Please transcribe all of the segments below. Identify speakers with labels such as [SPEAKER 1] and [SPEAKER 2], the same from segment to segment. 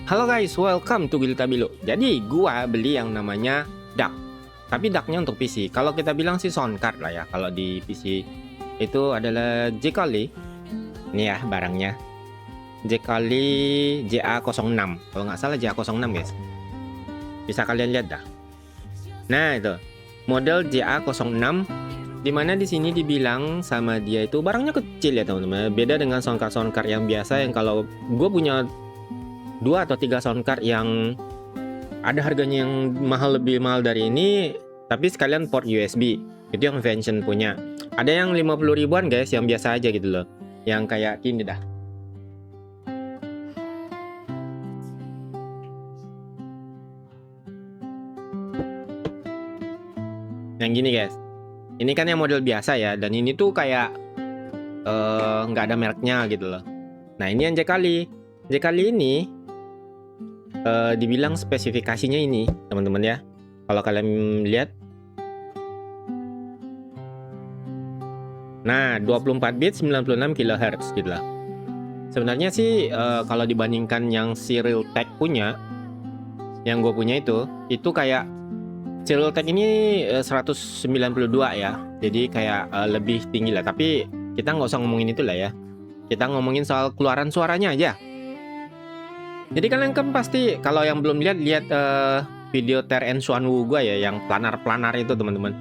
[SPEAKER 1] Halo guys, welcome to Giltabilo. Jadi gua beli yang namanya DAC. Tapi DAC-nya untuk PC. Kalau kita bilang sih soundcard lah ya. Kalau di PC itu adalah Jekali. Ini ya barangnya. Jekali JA06. Kalau nggak salah JA06 guys. Bisa kalian lihat dah. Nah itu model JA06. Dimana di sini dibilang sama dia itu barangnya kecil ya teman-teman. Beda dengan soundcard yang biasa yang kalau gue punya 2 atau 3 soundcard yang ada harganya yang lebih mahal dari ini, tapi sekalian port USB. Itu yang Vention punya. Ada yang 50 ribuan guys, yang biasa aja gitu loh. Yang kayak gini dah. Yang gini guys. Ini kan yang model biasa ya, dan ini tuh kayak nggak ada mereknya gitu loh. Nah ini yang Jekali. Jekali ini dibilang spesifikasinya ini teman-teman ya. Kalau kalian lihat, nah 24 bit 96 kHz gitu lah. Sebenarnya sih kalau dibandingkan yang si Realtek punya, yang gue punya itu kayak si Realtek ini 192 ya. Jadi kayak lebih tinggi lah. Tapi kita nggak usah ngomongin itu lah ya. Kita ngomongin soal keluaran suaranya aja. Jadi kalian kan pasti kalau yang belum lihat video Teren Xuanwu gue ya, yang planar itu teman-teman.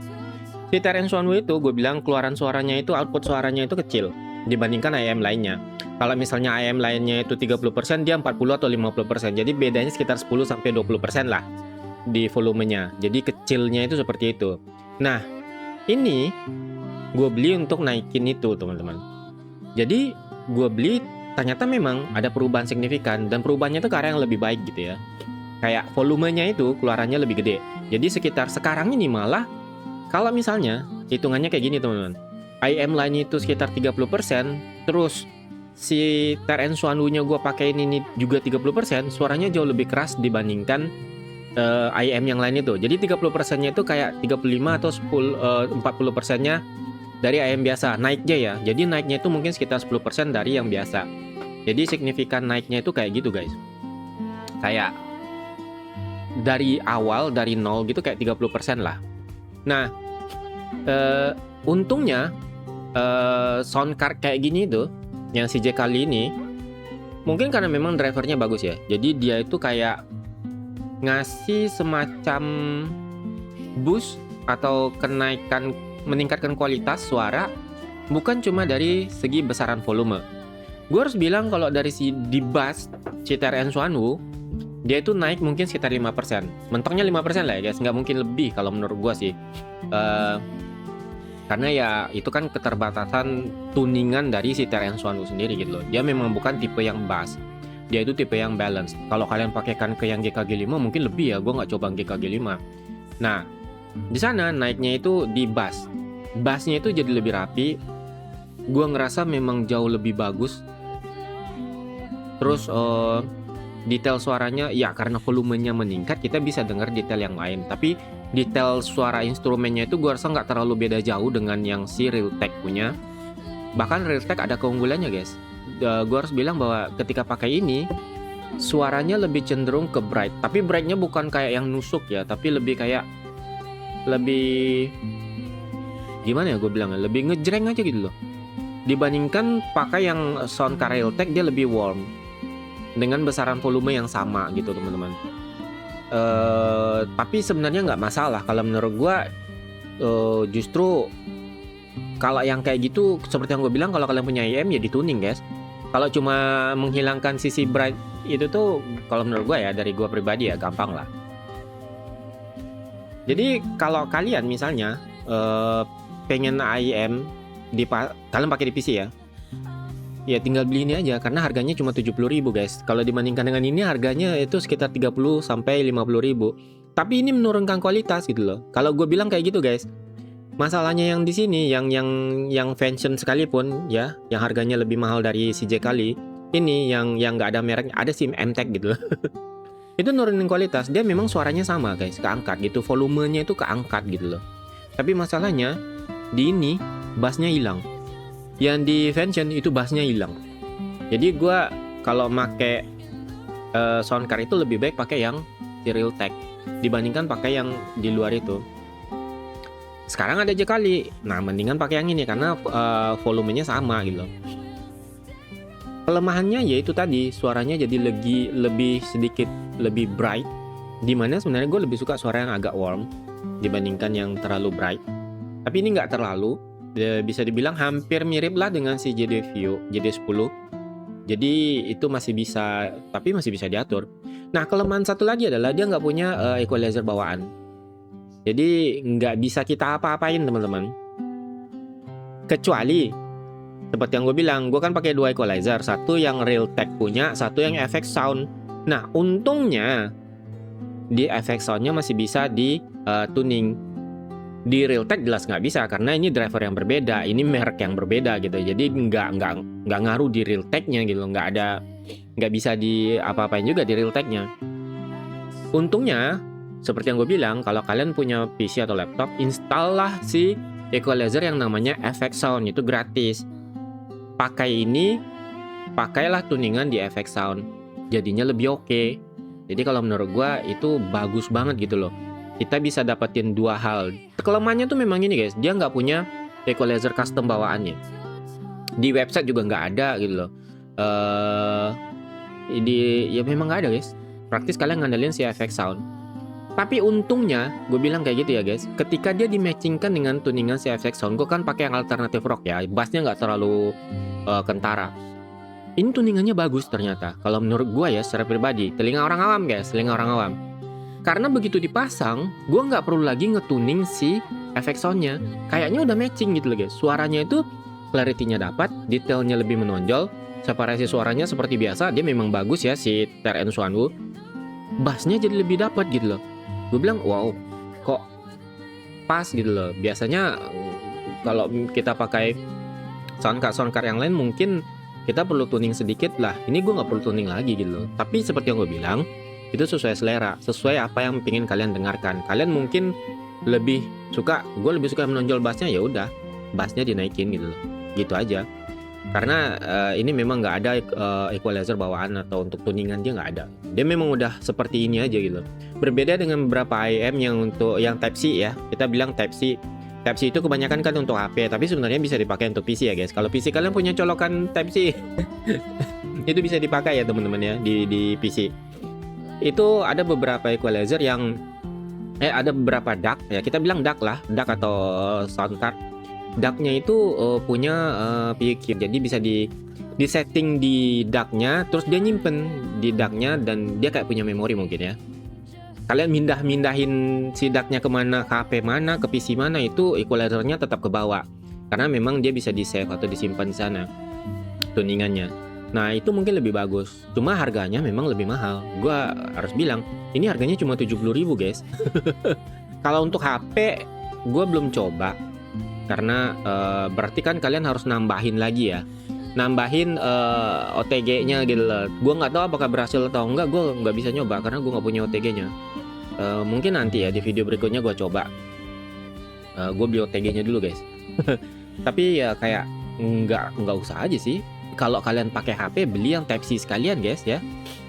[SPEAKER 1] Di Teren Xuanwu itu gue bilang keluaran suaranya itu, output suaranya itu kecil dibandingkan IM lainnya. Kalau misalnya IM lainnya itu 30%, dia 40 atau 50%. Jadi bedanya sekitar 10-20% lah di volumenya. Jadi kecilnya itu seperti itu. Nah ini gue beli untuk naikin itu teman-teman. Jadi gue beli, ternyata memang ada perubahan signifikan, dan perubahannya itu ke arah yang lebih baik gitu ya. Kayak volumenya itu keluarannya lebih gede. Jadi sekitar sekarang ini malah kalau misalnya hitungannya kayak gini teman-teman. IM lainnya itu sekitar 30%, terus si Teren Xuanwu-nya gue pakein ini juga 30%, suaranya jauh lebih keras dibandingkan IM yang lain itu. Jadi 30%-nya itu kayak 35 atau 40%-nya dari IM biasa naiknya ya. Jadi naiknya itu mungkin sekitar 10% dari yang biasa. Jadi signifikan naiknya itu kayak gitu guys. Kayak dari awal, dari nol gitu kayak 30% lah. Nah untungnya soundcard kayak gini itu, yang si Jekali ini, mungkin karena memang drivernya bagus ya. Jadi dia itu kayak ngasih semacam boost atau meningkatkan kualitas suara, bukan cuma dari segi besaran volume. Gue harus bilang kalau dari di bass Teren Xuanwu, dia itu naik mungkin sekitar 5%. Mentoknya 5% lah ya guys, nggak mungkin lebih kalau menurut gue sih. Karena ya itu kan keterbatasan tuningan dari si Teren Xuanwu sendiri gitu loh. Dia memang bukan tipe yang bass, dia itu tipe yang balance. Kalau kalian pakaikan ke yang GKG5 mungkin lebih ya, gue nggak coba GKG5. Nah di sana naiknya itu di bass. Bassnya itu jadi lebih rapi. Gue ngerasa memang jauh lebih bagus. Terus detail suaranya ya, karena volumenya meningkat kita bisa dengar detail yang lain. Tapi detail suara instrumennya itu gue rasa nggak terlalu beda jauh dengan yang si Realtek punya. Bahkan Realtek ada keunggulannya guys. Gue harus bilang bahwa ketika pakai ini suaranya lebih cenderung ke bright. Tapi brightnya bukan kayak yang nusuk ya, tapi lebih kayak lebih gimana ya gue bilangnya, lebih ngejreng aja gitu loh. Dibandingkan pakai yang soundcard Realtek, dia lebih warm dengan besaran volume yang sama gitu teman-teman. Tapi sebenarnya nggak masalah kalau menurut gue. Justru kalau yang kayak gitu seperti yang gue bilang, kalau kalian punya IM ya dituning guys. Kalau cuma menghilangkan sisi bright itu tuh, kalau menurut gue ya, dari gue pribadi ya gampang lah. Jadi kalau kalian misalnya pengen IM kalian pakai di PC ya tinggal beli ini aja, karena harganya cuma 70.000 guys. Kalau dibandingkan dengan ini harganya itu sekitar 30 sampai 50.000. Tapi ini menurunkan kualitas gitu loh. Kalau gue bilang kayak gitu guys. Masalahnya yang di sini yang Vention sekalipun ya, yang harganya lebih mahal dari si Jekali ini, yang nggak ada mereknya, ada SIM MTEK gitu loh. Itu nurunin kualitas. Dia memang suaranya sama guys, keangkat gitu, volumenya itu keangkat gitu loh. Tapi masalahnya di ini bassnya hilang. Yang di Vention itu bassnya hilang. Jadi gue kalau make sound card itu lebih baik pakai yang serial tag dibandingkan pakai yang di luar itu. Sekarang ada aja kali, nah mendingan pakai yang ini karena volumenya sama gitu loh. Kelemahannya yaitu tadi suaranya jadi lebih sedikit lebih bright, dimana sebenarnya gue lebih suka suara yang agak warm dibandingkan yang terlalu bright. Tapi ini nggak terlalu, bisa dibilang hampir mirip lah dengan si JD View JD10. Jadi itu masih bisa, tapi masih bisa diatur. Nah kelemahan satu lagi adalah dia nggak punya equalizer bawaan. Jadi nggak bisa kita apa-apain teman-teman. Kecuali seperti yang gue bilang, gue kan pakai 2 equalizer, satu yang Realtek punya, satu yang FX Sound. Nah untungnya di FX Soundnya masih bisa di tuning. Di Realtek jelas nggak bisa karena ini driver yang berbeda, ini merek yang berbeda gitu. Jadi nggak ngaruh di Realteknya gitu, nggak bisa di apa-apain juga di Realteknya. Untungnya seperti yang gue bilang, kalau kalian punya PC atau laptop, install lah si equalizer yang namanya FX Sound, itu gratis. Pakai ini, pakailah tuningan di FX Sound, jadinya lebih oke. Jadi kalau menurut gue itu bagus banget gitu loh. Kita bisa dapetin 2 hal. Kelemahannya tuh memang ini guys, dia nggak punya equalizer custom bawaannya. Di website juga nggak ada gitu loh. Ya memang nggak ada guys. Praktis kalian ngandelin si FX Sound. Tapi untungnya, gue bilang kayak gitu ya guys, ketika dia dimatchingkan dengan tuningan si FX Sound, gue kan pakai yang alternatif rock ya, bassnya nggak terlalu kentara. Ini tuningannya bagus ternyata, kalau menurut gue ya secara pribadi, telinga orang awam guys, telinga orang awam. Karena begitu dipasang, gue nggak perlu lagi ngetuning si FX Sound-nya, kayaknya udah matching gitu loh guys. Suaranya itu clarity-nya dapat, detailnya lebih menonjol, separasi suaranya seperti biasa, dia memang bagus ya si TRN Swanwoo. Bassnya jadi lebih dapat gitu loh. Gue bilang wow, kok pas gitu loh. Biasanya kalau kita pakai sound card yang lain mungkin kita perlu tuning sedikit lah. Ini gue nggak perlu tuning lagi gitu loh. Tapi seperti yang gue bilang, itu sesuai selera, sesuai apa yang pengen kalian dengarkan. Kalian mungkin lebih suka, gue lebih suka menonjol bassnya, ya udah bassnya dinaikin gitu loh. Gitu aja. Karena ini memang nggak ada equalizer bawaan atau untuk tuningan dia nggak ada. Dia memang udah seperti ini aja gitu. Berbeda dengan beberapa IM yang untuk yang Type C ya. Kita bilang Type C. Type C itu kebanyakan kan untuk HP, tapi sebenarnya bisa dipakai untuk PC ya guys. Kalau PC kalian punya colokan Type C, itu bisa dipakai ya teman-teman ya di PC. Itu ada beberapa equalizer yang ada beberapa DAC ya. Kita bilang DAC lah, DAC atau sound card. DAC-nya itu punya PQ, jadi bisa di setting di DAC-nya, terus dia nyimpen di DAC-nya dan dia kayak punya memori mungkin ya. Kalian mindahin si DAC-nya kemana, ke HP mana, ke PC mana, itu equalizer-nya tetap ke bawah. Karena memang dia bisa di save atau disimpan di sana tuningannya. Nah itu mungkin lebih bagus, cuma harganya memang lebih mahal. Gua harus bilang, ini harganya cuma 70.000 guys. Kalau untuk HP, gue belum coba. Karena berarti kan kalian harus nambahin lagi ya, nambahin OTG-nya gitu loh. Gue nggak tahu apakah berhasil atau enggak, gue nggak bisa nyoba karena gue nggak punya OTG-nya. Mungkin nanti ya di video berikutnya gue coba. Gue beli OTG-nya dulu guys. Tapi ya kayak nggak usah aja sih. Kalau kalian pakai HP, beli yang Type C sekalian guys ya.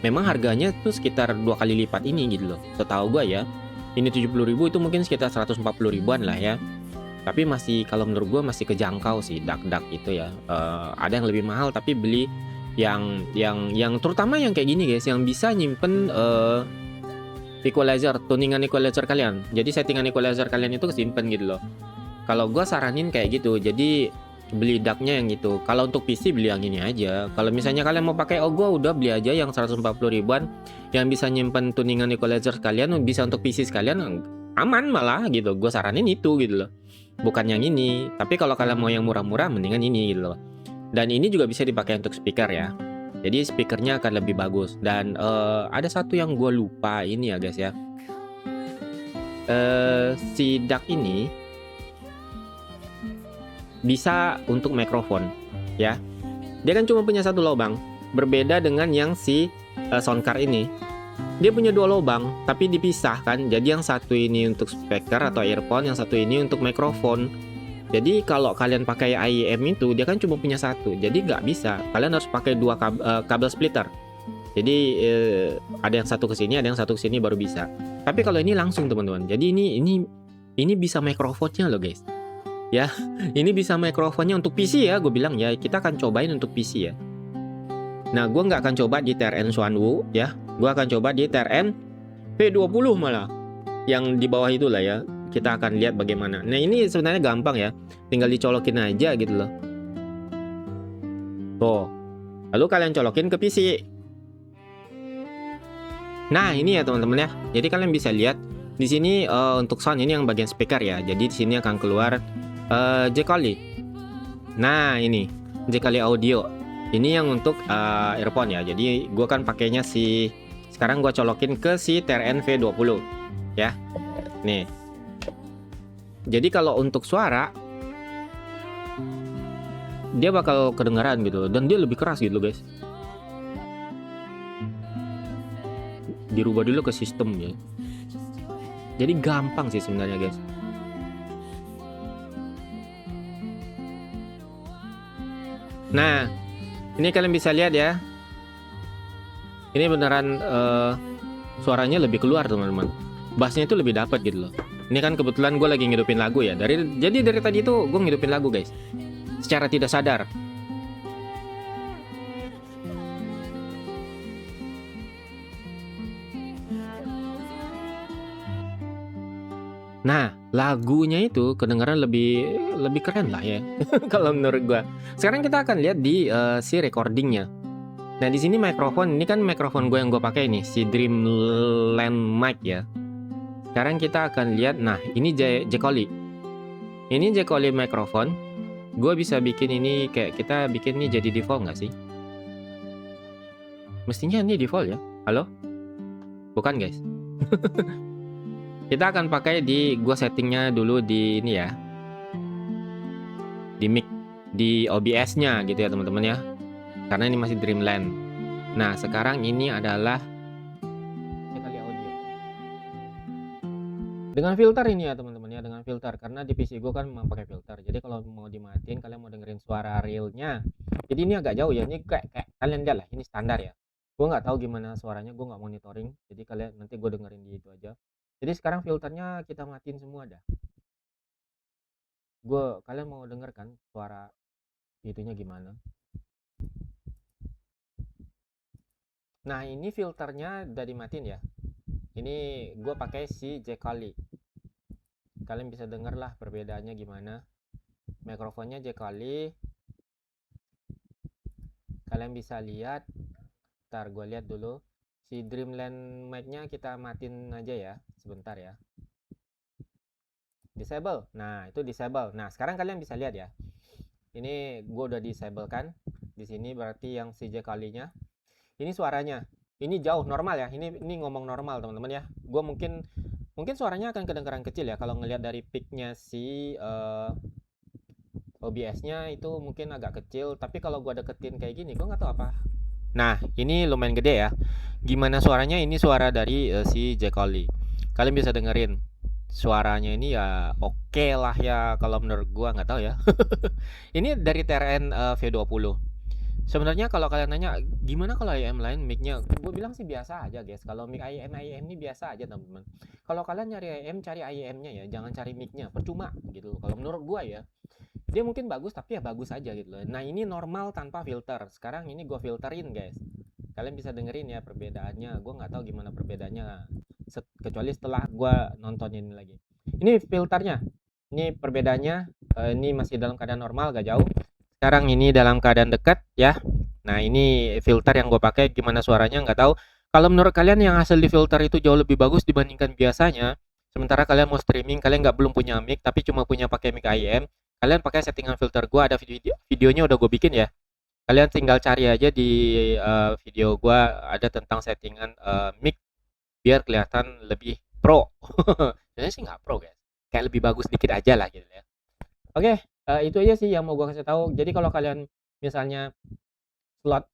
[SPEAKER 1] Memang harganya tuh sekitar 2 kali lipat ini gitu loh. Setahu gue ya, ini 70.000 itu mungkin sekitar 140 ribuan lah ya. Tapi masih, kalau menurut gue masih kejangkau sih DAC itu ya. Ada yang lebih mahal tapi beli yang terutama yang kayak gini guys, yang bisa nyimpen equalizer, tuningan equalizer kalian. Jadi settingan equalizer kalian itu kesimpan gitu loh. Kalau gue saranin kayak gitu, jadi beli DAC-nya yang gitu. Kalau untuk PC beli yang ini aja. Kalau misalnya kalian mau pakai gue udah beli aja yang 140 ribuan yang bisa nyimpen tuningan equalizer kalian, bisa untuk PC sekalian, aman malah gitu. Gue saranin itu gitu loh. Bukan yang ini. Tapi kalau kalian mau yang murah-murah, mendingan ini gitu loh. Dan ini juga bisa dipakai untuk speaker ya. Jadi speakernya akan lebih bagus. Dan ada satu yang gue lupa ini ya guys ya. Si DAC ini bisa untuk mikrofon ya. Dia kan cuma punya satu lubang. Berbeda dengan yang si sound card ini. Dia punya 2 lubang, tapi dipisah kan. Jadi yang satu ini untuk speaker atau earphone, yang satu ini untuk mikrofon. Jadi kalau kalian pakai IEM itu, dia kan cuma punya satu. Jadi nggak bisa. Kalian harus pakai 2 kabel splitter. Jadi ada yang satu ke sini, ada yang satu ke sini baru bisa. Tapi kalau ini langsung teman-teman. Jadi ini bisa microphone-nya loh guys. Ya, ini bisa microphone-nya untuk PC ya, gue bilang ya. Kita akan cobain untuk PC ya. Nah, gue nggak akan coba di TRN Xuanwu ya. Gue akan coba di TRN V20 malah. Yang di bawah itulah ya. Kita akan lihat bagaimana. Nah, ini sebenarnya gampang ya. Tinggal dicolokin aja gitu loh. Tuh. Lalu kalian colokin ke PC. Nah, ini ya teman-teman ya. Jadi kalian bisa lihat di sini untuk sound ini yang bagian speaker ya. Jadi di sini akan keluar J-Coli. Nah, ini J-Coli audio. Ini yang untuk earphone ya. Jadi gua kan pakainya sekarang gua colokin ke si TRN V20 ya. Nih. Jadi kalau untuk suara dia bakal kedengaran gitu dan dia lebih keras gitu guys. Dirubah dulu ke sistem ya. Jadi gampang sih sebenarnya guys. Nah, ini kalian bisa lihat ya. Ini beneran suaranya lebih keluar teman-teman. Bassnya itu lebih dapat gitu loh. Ini kan kebetulan gue lagi ngidupin lagu ya. Jadi dari tadi itu gue ngidupin lagu guys. Secara tidak sadar. Nah, lagunya itu kedengaran lebih keren lah ya. Kalau menurut gua. Sekarang kita akan lihat di si recordingnya. Nah, di sini mikrofon, ini kan mikrofon gue yang gue pakai nih, si Dreamland mic ya. Sekarang kita akan lihat, nah ini J-Coli. Ini J-Coli mikrofon. Gue bisa bikin ini kayak kita bikin ini jadi default nggak sih? Mestinya ini default ya. Halo? Bukan guys. Kita akan pakai gua settingnya dulu di ini ya. Di mic, di OBS-nya gitu ya teman-teman ya. Karena ini masih Dreamland. Nah, sekarang ini adalah J-Coli audio. Dengan filter ini ya teman-teman ya, dengan filter karena di PC gue kan memang pakai filter. Jadi kalau mau dimatiin kalian mau dengerin suara realnya. Jadi ini agak jauh ya. Ini kayak kalian lihat lah, ini standar ya. Gue nggak tahu gimana suaranya, gue nggak monitoring. Jadi kalian nanti gue dengerin di itu aja. Jadi sekarang filternya kita matiin semua dah. Kalian mau denger kan suara itunya gimana? Nah, ini filternya udah dimatiin ya. Ini gue pakai si J-Coli. Kalian bisa denger lah perbedaannya gimana. Mikrofonnya J-Coli. Kalian bisa lihat. Ntar gue lihat dulu. Si Dreamland mic-nya kita matiin aja ya. Sebentar ya. Disable. Nah, itu disable. Nah, sekarang kalian bisa lihat ya. Ini gue udah disable kan. Di sini berarti yang si J-Coli-nya. Ini suaranya. Ini jauh normal ya. Ini ngomong normal teman-teman ya. Gue mungkin suaranya akan kedengaran kecil ya kalau ngelihat dari pick-nya si OBS-nya itu mungkin agak kecil. Tapi kalau gue deketin kayak gini, gue nggak tahu apa. Nah, ini lumayan gede ya. Gimana suaranya? Ini suara dari si J-Coli. Kalian bisa dengerin suaranya ini ya oke lah ya kalau menurut gua, nggak tahu ya. Ini dari TRN V20. Sebenarnya kalau kalian nanya gimana kalau IM lain mic-nya, gue bilang sih biasa aja guys. Kalau mic IM ini biasa aja teman-teman. Kalau kalian nyari IM cari IM-nya ya, jangan cari mic-nya, percuma gitu. Kalau menurut gua ya, dia mungkin bagus tapi ya bagus aja gitu loh. Nah, ini normal tanpa filter. Sekarang ini gue filterin guys. Kalian bisa dengerin ya perbedaannya. Gue nggak tahu gimana perbedaannya kecuali setelah gue nonton ini lagi. Ini filternya. Ini perbedaannya. Ini masih dalam keadaan normal, gak jauh. Sekarang ini dalam keadaan dekat ya. Nah, ini filter yang gue pakai. Gimana suaranya nggak tahu. Kalau menurut kalian yang hasil di filter itu jauh lebih bagus dibandingkan biasanya, sementara kalian mau streaming, kalian nggak belum punya mic tapi cuma punya pakai mic IM, kalian pakai settingan filter gue, ada videonya udah gue bikin ya. Kalian tinggal cari aja di video gue, ada tentang settingan mic biar kelihatan lebih pro. Sebenarnya sih nggak pro guys, kayak lebih bagus dikit aja lah gitu ya. Oke, itu aja sih yang mau gue kasih tahu. Jadi kalau kalian misalnya slot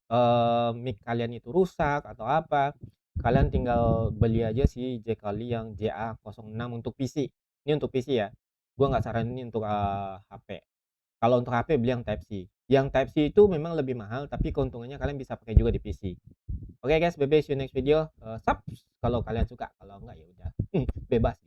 [SPEAKER 1] mic kalian itu rusak atau apa, kalian tinggal beli aja si J-Coli yang JA06 untuk PC. Ini untuk PC ya. Gue nggak saranin ini untuk HP. Kalau untuk HP beli yang Type C. Yang Type C itu memang lebih mahal, tapi keuntungannya kalian bisa pakai juga di PC. Oke guys, bye bye, see you next video. Subs kalau kalian suka, kalau enggak ya udah bebas.